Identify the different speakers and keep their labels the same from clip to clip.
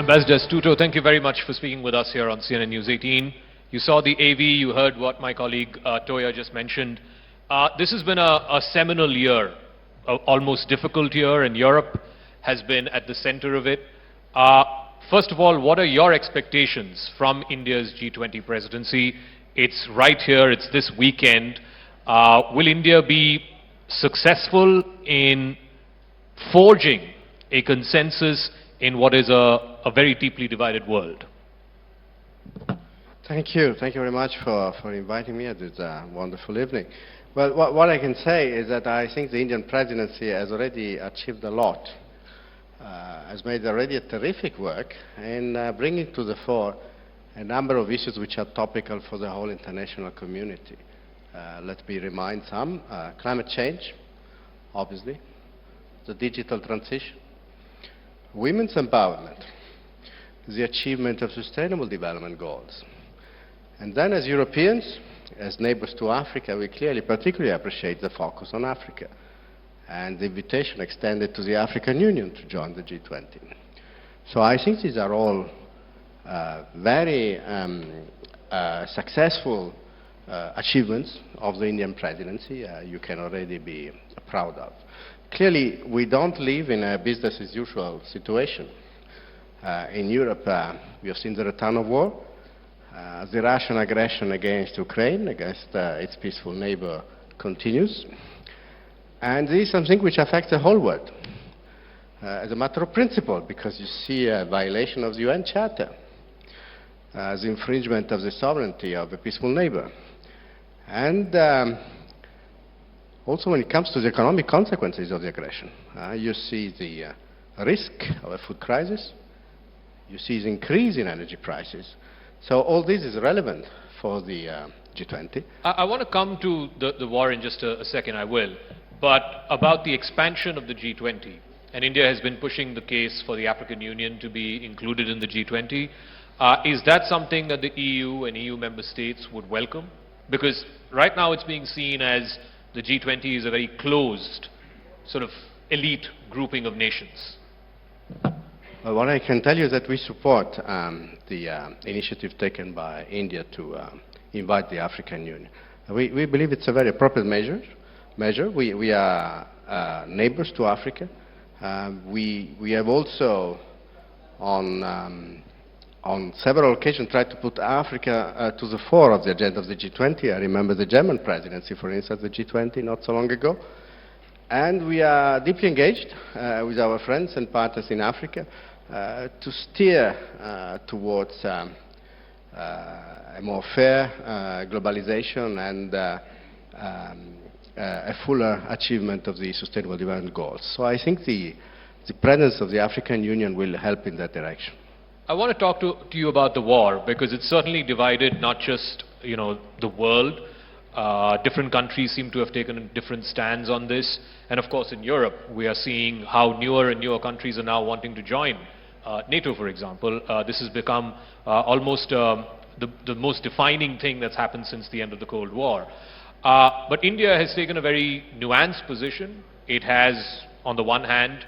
Speaker 1: Ambassador Astuto, thank you very much for speaking with us here on CNN News 18. You saw the AV, you heard what my colleague Toya just mentioned. This has been a seminal year, almost difficult year, and Europe has been at the center of it. First of all, what are your expectations from India's G20 presidency? It's right here, it's this weekend. Will India be successful in forging a consensus in what is a very deeply divided world?
Speaker 2: Thank you. Thank you very much for inviting me at this wonderful evening. Well, what I can say is that I think the Indian presidency has already achieved a lot, has made already a terrific work in bringing to the fore a number of issues which are topical for the whole international community. Let me remind some. Climate change, obviously, the digital transition, women's empowerment, the achievement of sustainable development goals. And then as Europeans, as neighbors to Africa, we clearly particularly appreciate the focus on Africa and the invitation extended to the African Union to join the G20. So I think these are all very successful achievements of the Indian presidency you can already be proud of. Clearly, we don't live in a business-as-usual situation. In Europe, we have seen the return of war. The Russian aggression against Ukraine, against its peaceful neighbor, continues. And this is something which affects the whole world, as a matter of principle, because you see a violation of the UN Charter, the infringement of the sovereignty of a peaceful neighbor. And also when it comes to the economic consequences of the aggression, you see the risk of a food crisis, you see the increase in energy prices. So all this is relevant for the G20.
Speaker 1: I want to come to the war in just a second, I will. But about the expansion of the G20, and India has been pushing the case for the African Union to be included in the G20. Is that something that the EU and EU member states would welcome? Because right now it's being seen as the G20 is a very closed, sort of elite grouping of nations.
Speaker 2: Well, what I can tell you is that we support the initiative taken by India to invite the African Union. We believe it's a very appropriate measure. We are neighbors to Africa. We have also, on several occasions, tried to put Africa to the fore of the agenda of the G20. I remember the German presidency, for instance, the G20 not so long ago. And we are deeply engaged with our friends and partners in Africa to steer towards a more fair globalization and a fuller achievement of the Sustainable Development Goals. So I think the presence of the African Union will help in that direction.
Speaker 1: I want to talk to you about the war, because it's certainly divided not just, the world. Different countries seem to have taken different stands on this. And of course in Europe, we are seeing how newer and newer countries are now wanting to join NATO, for example. This has become almost the most defining thing that's happened since the end of the Cold War. But India has taken a very nuanced position. It has, on the one hand,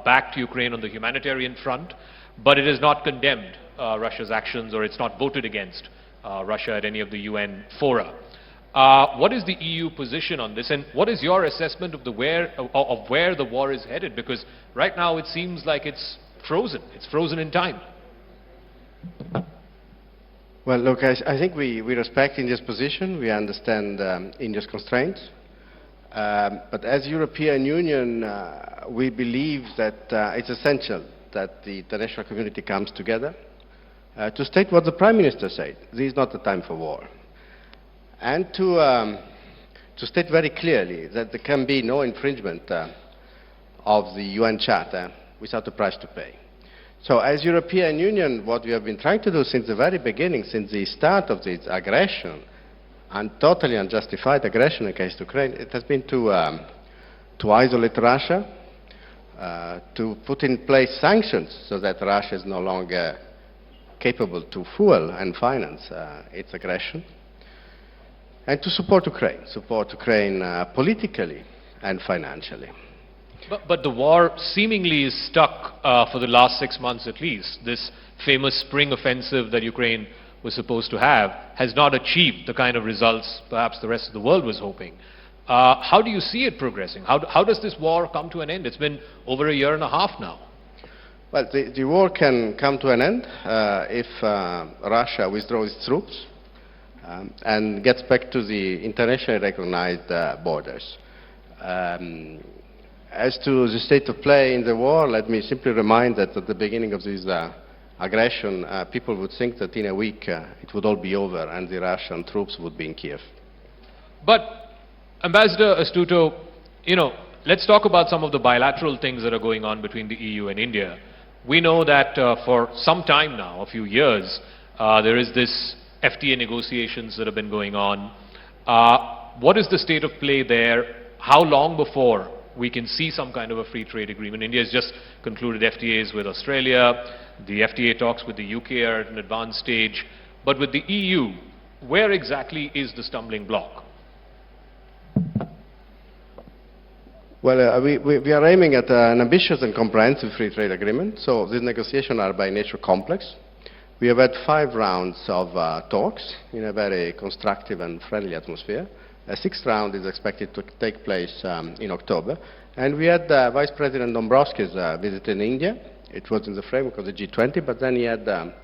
Speaker 1: backed Ukraine on the humanitarian front, but it has not condemned Russia's actions, or it's not voted against Russia at any of the UN fora. What is the EU position on this, and what is your assessment of where the war is headed? Because right now it seems like it's frozen in time.
Speaker 2: Well, look, I think we respect India's position. We understand India's constraints. But as European Union, we believe that it's essential that the international community comes together to state what the Prime Minister said. This is not the time for war. And to state very clearly that there can be no infringement of the UN Charter without a price to pay. So as European Union, what we have been trying to do since the very beginning, since the start of this aggression, and totally unjustified aggression against Ukraine, it has been to isolate Russia, to put in place sanctions so that Russia is no longer capable to fuel and finance its aggression, and to support Ukraine politically and financially.
Speaker 1: But the war seemingly is stuck for the last 6 months at least. This famous spring offensive that Ukraine was supposed to have has not achieved the kind of results perhaps the rest of the world was hoping. How do you see it progressing? How does this war come to an end? It's been over a year and a half now.
Speaker 2: Well, the war can come to an end if Russia withdraws its troops and gets back to the internationally recognized borders. As to the state of play in the war, let me simply remind that at the beginning of this aggression, people would think that in a week it would all be over and the Russian troops would be in Kiev.
Speaker 1: But, Ambassador Astuto, let's talk about some of the bilateral things that are going on between the EU and India. We know that for some time now, a few years, there is this FTA negotiations that have been going on. What is the state of play there? How long before we can see some kind of a free trade agreement? India has just concluded FTAs with Australia. The FTA talks with the UK are at an advanced stage. But with the EU, where exactly is the stumbling block?
Speaker 2: Well, we are aiming at an ambitious and comprehensive free trade agreement. So these negotiations are by nature complex. We have had 5 rounds of talks in a very constructive and friendly atmosphere. A 6th round is expected to take place in October. And we had Vice President Dombrovskis visit in India. It was in the framework of the G20, but then he had a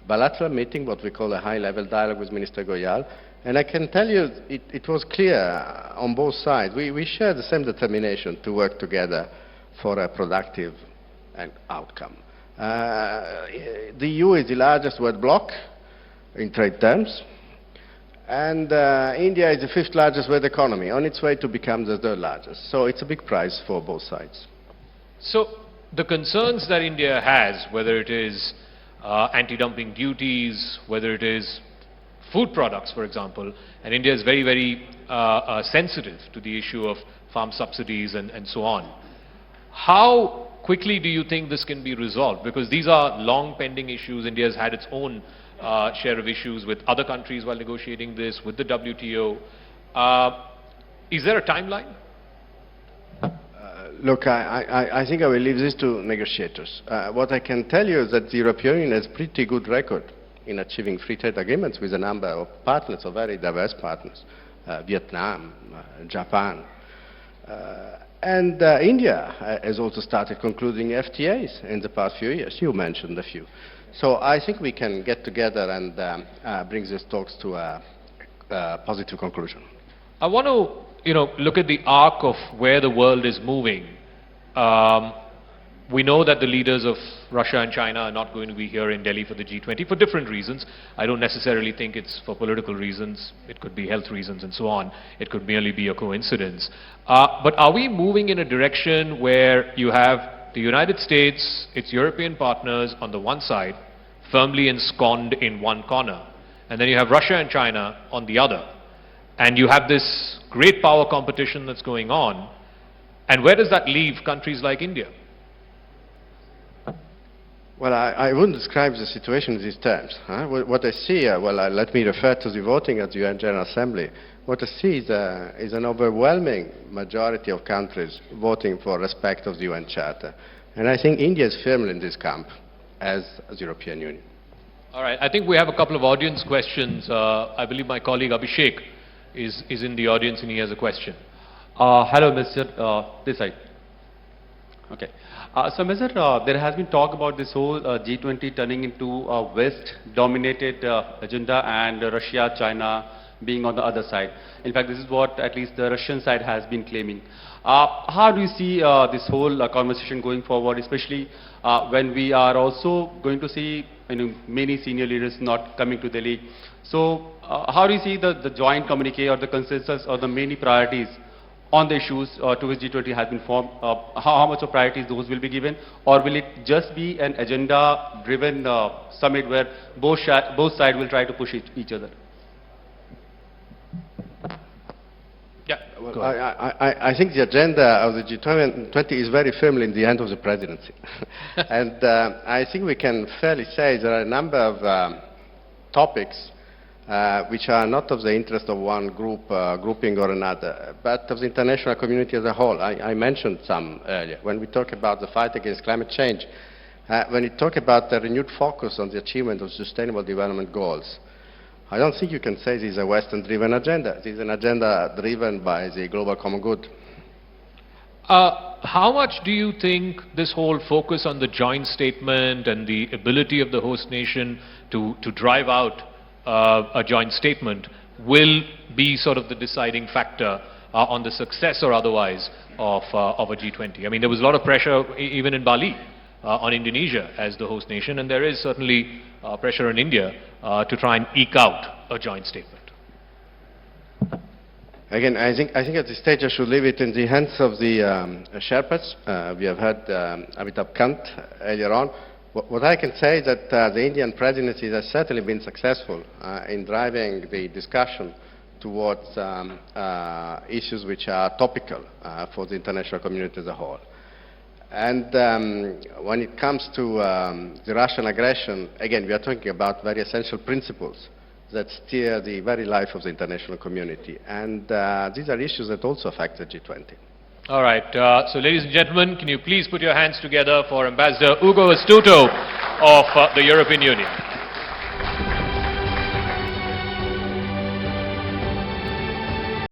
Speaker 2: bilateral meeting, what we call a high-level dialogue with Minister Goyal. And I can tell you it was clear on both sides. We share the same determination to work together for a productive outcome. The EU is the largest world bloc in trade terms. And India is the 5th largest world economy, on its way to become the 3rd largest. So it's a big prize for both sides.
Speaker 1: So the concerns that India has, whether it is anti-dumping duties, whether it is food products, for example, and India is very, very sensitive to the issue of farm subsidies and so on. How quickly do you think this can be resolved? Because these are long pending issues. India has had its own share of issues with other countries while negotiating this, with the WTO. Is there a timeline?
Speaker 2: Look, I think I will leave this to negotiators. What I can tell you is that the European Union has a pretty good record in achieving free trade agreements with a number of partners, of very diverse partners, Vietnam, Japan. And India has also started concluding FTAs in the past few years. You mentioned a few. So I think we can get together and bring these talks to a positive conclusion.
Speaker 1: I want to, look at the arc of where the world is moving. We know that the leaders of Russia and China are not going to be here in Delhi for the G20 for different reasons. I don't necessarily think it's for political reasons. It could be health reasons and so on. It could merely be a coincidence. But are we moving in a direction where you have the United States, its European partners on the one side, firmly ensconced in one corner, and then you have Russia and China on the other, and you have this great power competition that's going on, and where does that leave countries like India?
Speaker 2: Well, I wouldn't describe the situation in these terms. What I see, let me refer to the voting at the UN General Assembly. What I see is an overwhelming majority of countries voting for respect of the UN Charter. And I think India is firmly in this camp, as the European Union.
Speaker 1: All right. I think we have a couple of audience questions. I believe my colleague Abhishek is in the audience and he has a question.
Speaker 3: Hello, Mr. This side. Okay. So, Mr. There has been talk about this whole G20 turning into a West-dominated agenda and Russia, China being on the other side. In fact, this is what at least the Russian side has been claiming. How do you see this whole conversation going forward, especially when we are also going to see many senior leaders not coming to Delhi? So, how do you see the joint communique or the consensus or the many priorities on the issues to which G20 has been formed? How much of priorities those will be given, or will it just be an agenda-driven summit where both sides will try to push each other?
Speaker 1: Yeah,
Speaker 2: well, I think the agenda of the G20 is very firmly in the hand of the presidency. And I think we can fairly say there are a number of topics which are not of the interest of one grouping or another, but of the international community as a whole. I mentioned some earlier. When we talk about the fight against climate change, when we talk about the renewed focus on the achievement of sustainable development goals, I don't think you can say this is a Western-driven agenda. This is an agenda driven by the global common good.
Speaker 1: How much do you think this whole focus on the joint statement and the ability of the host nation to drive out a joint statement will be sort of the deciding factor on the success or otherwise of a G20? I mean, there was a lot of pressure even in Bali on Indonesia as the host nation, and there is certainly pressure in India to try and eke out a joint statement.
Speaker 2: Again, I think at this stage I should leave it in the hands of the Sherpas. We have heard Amitabh Kant earlier on. What I can say is that the Indian presidency has certainly been successful in driving the discussion towards issues which are topical for the international community as a whole. And when it comes to the Russian aggression, again, we are talking about very essential principles that steer the very life of the international community. And these are issues that also affect the G20.
Speaker 1: All right. So, ladies and gentlemen, can you please put your hands together for Ambassador Ugo Astuto of the European Union?